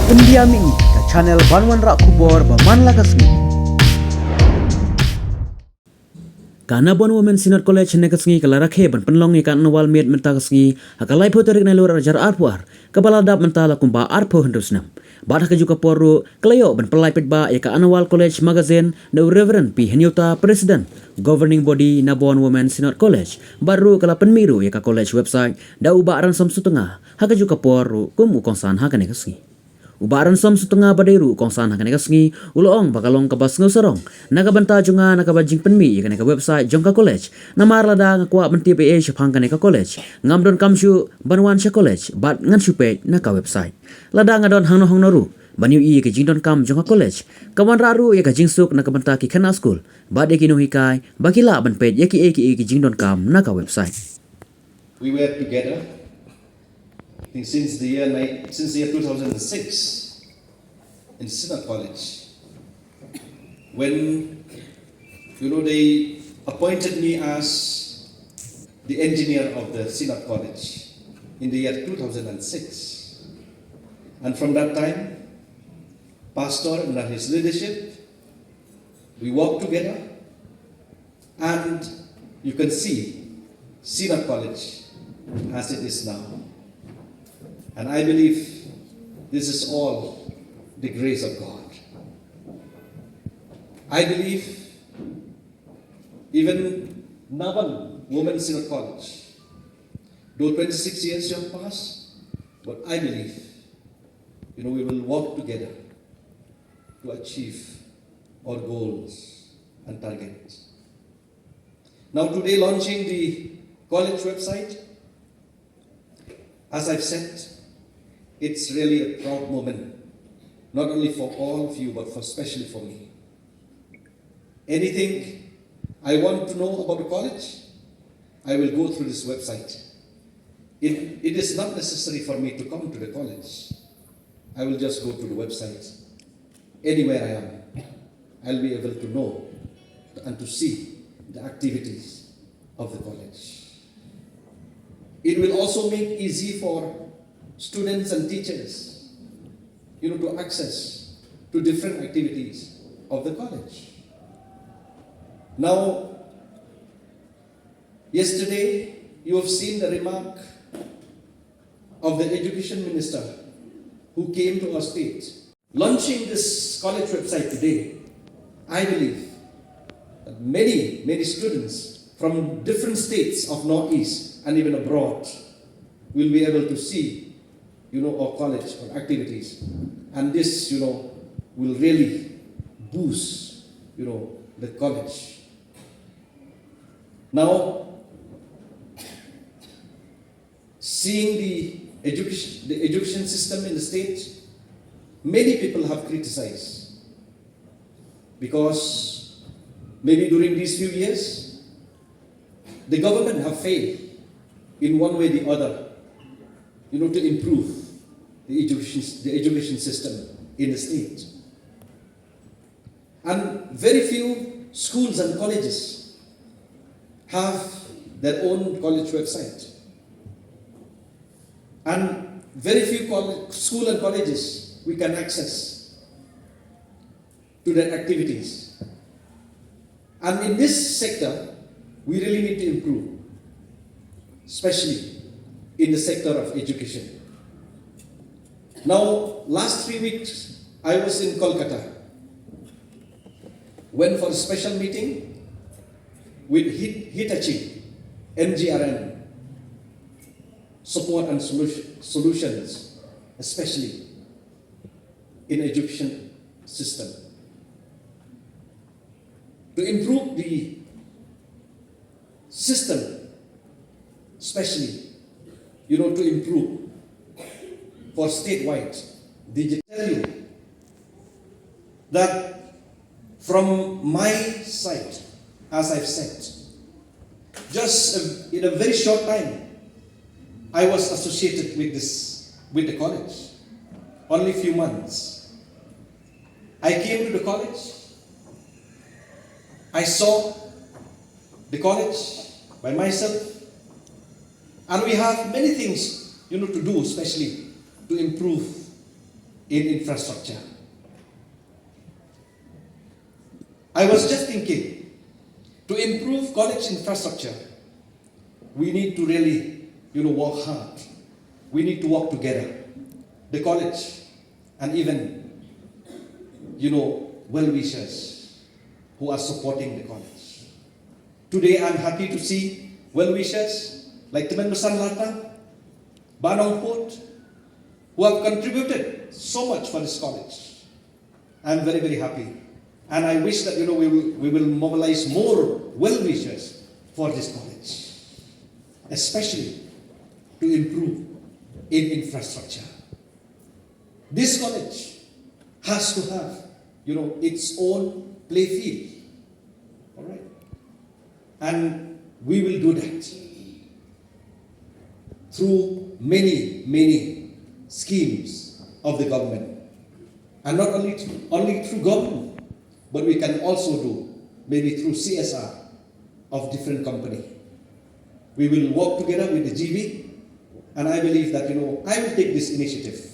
Pendiami ke channel Banwan Rak Kubor Baman Lakasmi. Kana Bon Women Senior College nekasngi kala rakhe ban penlong ikan nawal med mentakasngi hakalai poterik nelur ajar arpuar kepala dap mentala kumpa arpo hendusnam. Badah ke juga poru kelayo ban pelai petba ika annual college magazine na Reverend P Henyuta President governing body na Bon Women Senior College baru kala penmiru ika college website da ubah Ransom setengah haka juga poru kum ukongsan haka nekasngi. Ubah Ransom setengah badairu kongsan haka nekasngi uloong bakalong kabas ngusarong nakabanta junga nakabajing penmi ika neka website jongka college namar lada ngakwa menti PA syapangka neka college ngamdon kamsyu banwan sya college bat ngan syupe naka website lada ngadon hangno hangnoru banyu i ke jingdon kam jongka college kawan raru ya ka jingsuk nakabanta ki kana school bat ya kinu hikai bakila ban page ya ki ke jingdon kam naka website. We were together I think since the year 2006 in Sinat College, when they appointed me as the engineer of the Sinat College in the year 2006, and from that time, Pastor under his leadership, we worked together, and you can see Sinat College as it is now. And I believe this is all the grace of God. I believe even Naban Women Senior College, though 26 years have passed, but I believe, we will work together to achieve our goals and targets. Now today launching the college website, as I've said, it's really a proud moment, not only for all of you, but especially for me. Anything I want to know about the college, I will go through this website. It is not necessary for me to come to the college. I will just go to the website. Anywhere I am, I'll be able to know and to see the activities of the college. It will also make easy for students and teachers, to access to different activities of the college. Now, yesterday you have seen the remark of the education minister who came to our state. Launching this college website today, I believe that many students from different states of Northeast and even abroad will be able to see our college or activities, and this will really boost the college. Now, seeing the education system in the state, many people have criticized because maybe during these few years the government have failed in one way or the other to improve the education system in the state. And very few schools and colleges have their own college website. And very few schools and colleges we can access to their activities. And in this sector, we really need to improve, especially in the sector of education. Now, last 3 weeks, I was in Kolkata, went for a special meeting with Hitachi, NGRN, support and solutions, especially in education system. To improve the system, especially, to improve for statewide. Did I tell you that from my side, as I've said, just in a very short time, I was associated with the college. Only a few months. I came to the college. I saw the college by myself. And we have many things, to do, especially to improve in infrastructure. I was just thinking, to improve college infrastructure, we need to really, work hard. We need to work together. The college and even, well-wishers who are supporting the college. Today, I'm happy to see well-wishers like Teman Besan Latang, Banong Port, who have contributed so much for this college. I'm very, very happy. And I wish that, we will mobilize more well-wishers for this college, especially to improve in infrastructure. This college has to have, its own play field. All right? And we will do that through many, many schemes of the government. And not only through government, but we can also do maybe through CSR of different company. We will work together with the GB, and I believe that, I will take this initiative